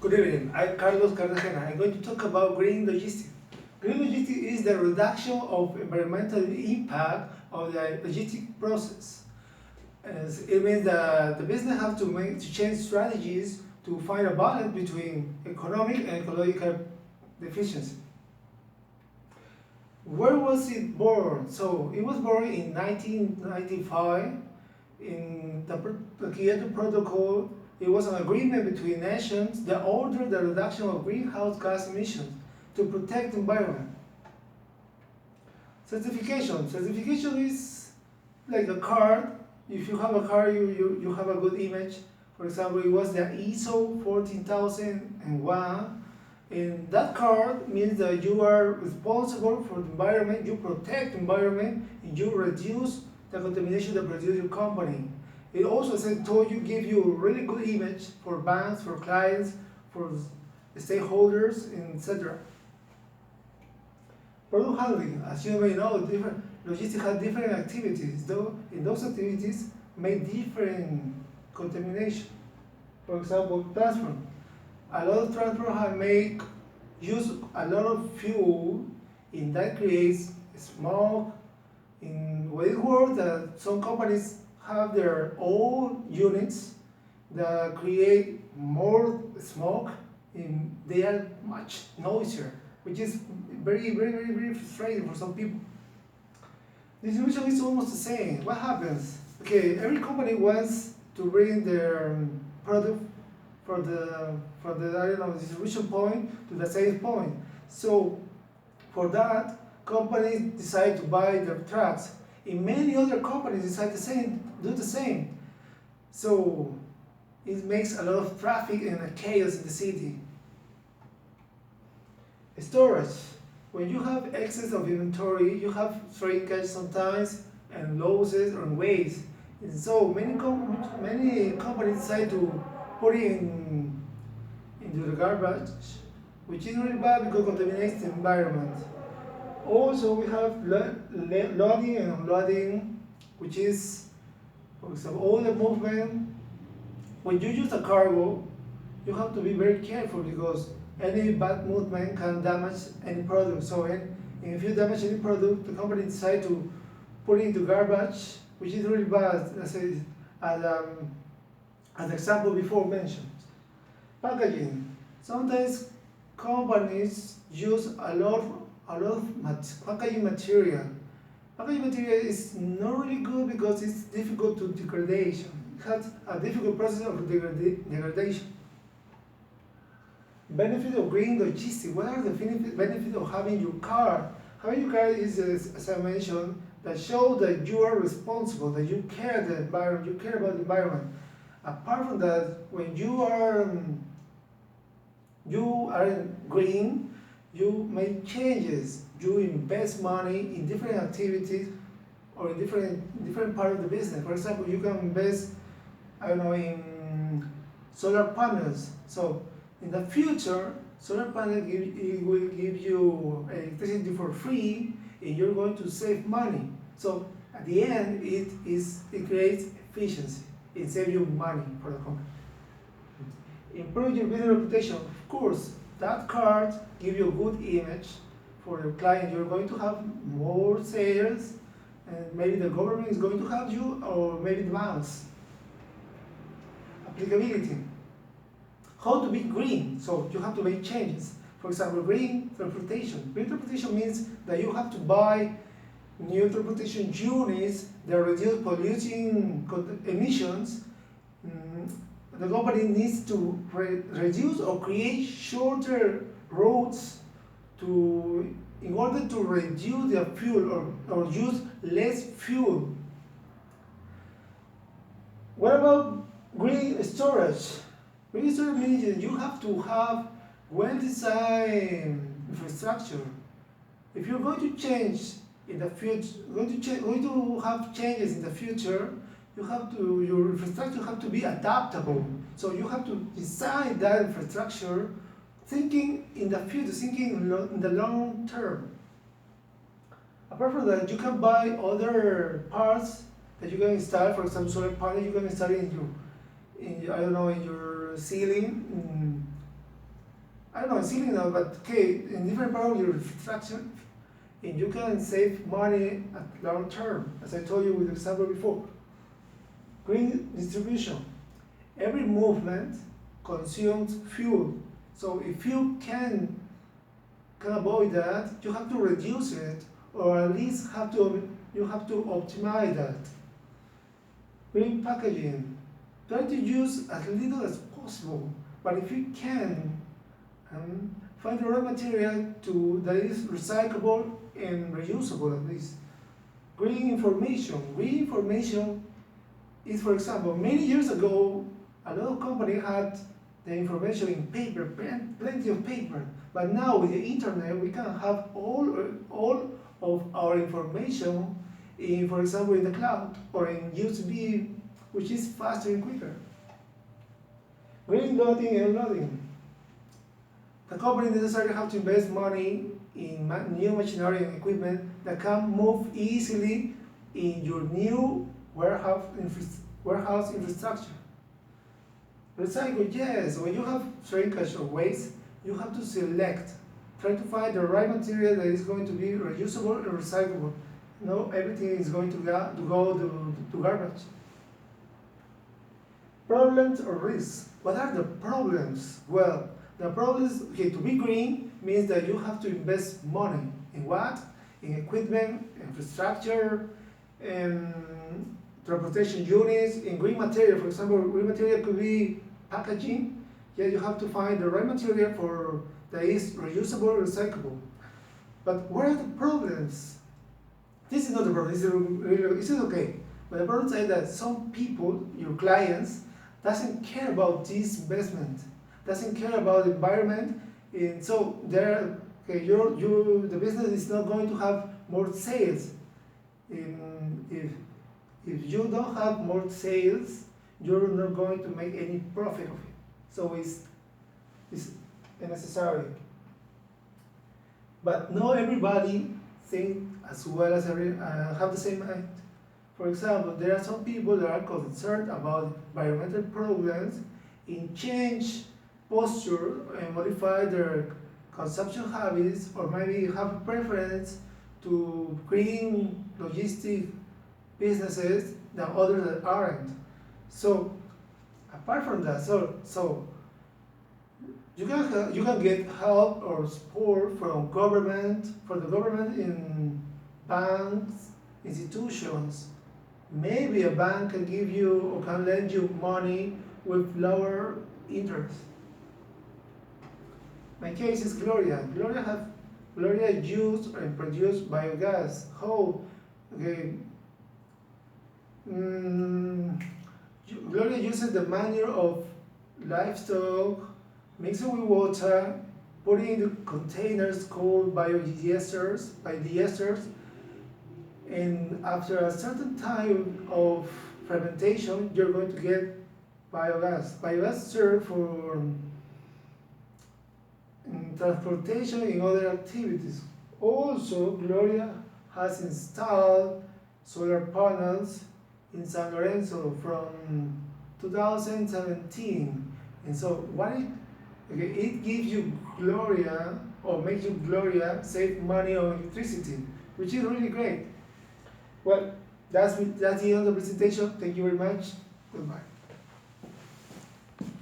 Good evening. I'm Carlos Cartagena. I'm going to talk about green logistics. Green logistics is the reduction of environmental impact of the logistic process. It means that the business has to change strategies to find a balance between economic and ecological efficiency. Where was it born? So it was born in 1995 in the Kyoto Protocol. It was an agreement between nations that ordered the reduction of greenhouse gas emissions to protect the environment. Certification. Certification is like a card. If you have a card, you have a good image. For example, it was the ISO 14001. And that card means that you are responsible for the environment, you protect the environment, and you reduce the contamination that produces your company. It also told you, give you a really good image for banks, for clients, for stakeholders, etc. Product handling, as you may know, different logistics have different activities. Though in those activities may different contamination. For example, transport. A lot of transport have make use a lot of fuel, and that creates smoke. In what it works that some companies have their own units that create more smoke and they are much noisier, which is very frustrating for some people. Distribution is almost the same. What happens? Okay, every company wants to bring their product for the I don't know, distribution point to the sales point. So for that, companies decide to buy their trucks, and many other companies decide do the same. So it makes a lot of traffic and a chaos in the city. Storage. When you have excess of inventory, you have shrinkage sometimes and losses or waste. And so many companies decide to put it into the garbage, which is really bad because it contaminates the environment. Also, we have loading and unloading, which is, for example, all the movement. When you use a cargo, you have to be very careful because any bad movement can damage any product. So, if you damage any product, the company decides to put it into garbage, which is really bad, as example before mentioned. Packaging. Sometimes companies use a lot of packaging material. Packaging material is not really good because it's difficult to degradation. It has a difficult process of degradation. Benefit of green logistics. What are the benefits of having your car? Having your car is, as I mentioned, that shows that you are responsible, that you care the environment, you care about the environment. Apart from that, when you are green, you make changes. You invest money in different activities or in different part of the business. For example, you can invest, I don't know, in solar panels. So in the future, solar panel it will give you electricity for free, and you're going to save money. So at the end, it creates efficiency. It saves you money for the company. Improve your business reputation. Of course, that card gives you a good image for your client. You're going to have more sales, and maybe the government is going to help you, or maybe the banks. Applicability. How to be green? So you have to make changes. For example, green transportation. Green transportation means that you have to buy new transportation units that reduce polluting emissions. The company needs to reduce or create shorter roads in order to reduce their fuel or use less fuel. What about green storage? Green storage means that you have to have well-designed infrastructure. If you're going to change in the future, going to have changes in the future, your infrastructure have to be adaptable. So you have to design that infrastructure thinking in the future, thinking in the long term. Apart from that, you can buy other parts that you can install. For example, solar panel you can install in your I don't know, in your ceiling. I don't know, silly now, but okay, in different part of your infrastructure, and you can save money at long term, as I told you with the example before. Green distribution. Every movement consumes fuel. So if you can avoid that, you have to reduce it, or at least you have to optimize that. Green packaging. Try to use as little as possible, but if you can, find the raw material that is recyclable and reusable at least. Green information. Green information is, for example, many years ago, a lot of companies had the information in paper, plenty of paper. But now with the internet, we can have all of our information in, for example, in the cloud or in USB, which is faster and quicker. Green loading and unloading. The company necessarily have to invest money in new machinery and equipment that can move easily in your new warehouse infrastructure. Recycle, yes. When you have shrinkage or waste, you have to select. Try to find the right material that is going to be reusable and recyclable. No, everything is going to go to garbage. Problems or risks. What are the problems? Well, the problems, okay, to be green means that you have to invest money. In what? In equipment, infrastructure, transportation units, in green material. For example, green material could be packaging. Yeah, you have to find the right material that is reusable, recyclable. But what are the problems? This is not the problem. This is okay. But the problem is that some people, your clients, doesn't care about this investment, doesn't care about the environment, and so the business is not going to have more sales. If you don't have more sales, you're not going to make any profit of it. So it's unnecessary. But not everybody think as well as have the same mind. For example, there are some people that are concerned about environmental problems and change posture and modify their consumption habits, or maybe have a preference to green logistic businesses than others that aren't. So apart from that, so you can get help or support from the government in banks, institutions. Maybe a bank can give you or can lend you money with lower interest. My case is Gloria. Gloria used and produced biogas. How? Okay. Gloria uses the manure of livestock, mixed with water, put it in the containers called digesters, and after a certain time of fermentation, you're going to get biogas. Biogas serves for transportation and other activities. Also, Gloria has installed solar panels in San Lorenzo from 2017. And so it gives you Gloria, or makes you Gloria save money on electricity, which is really great. Well, that's the end of the presentation. Thank you very much. Goodbye.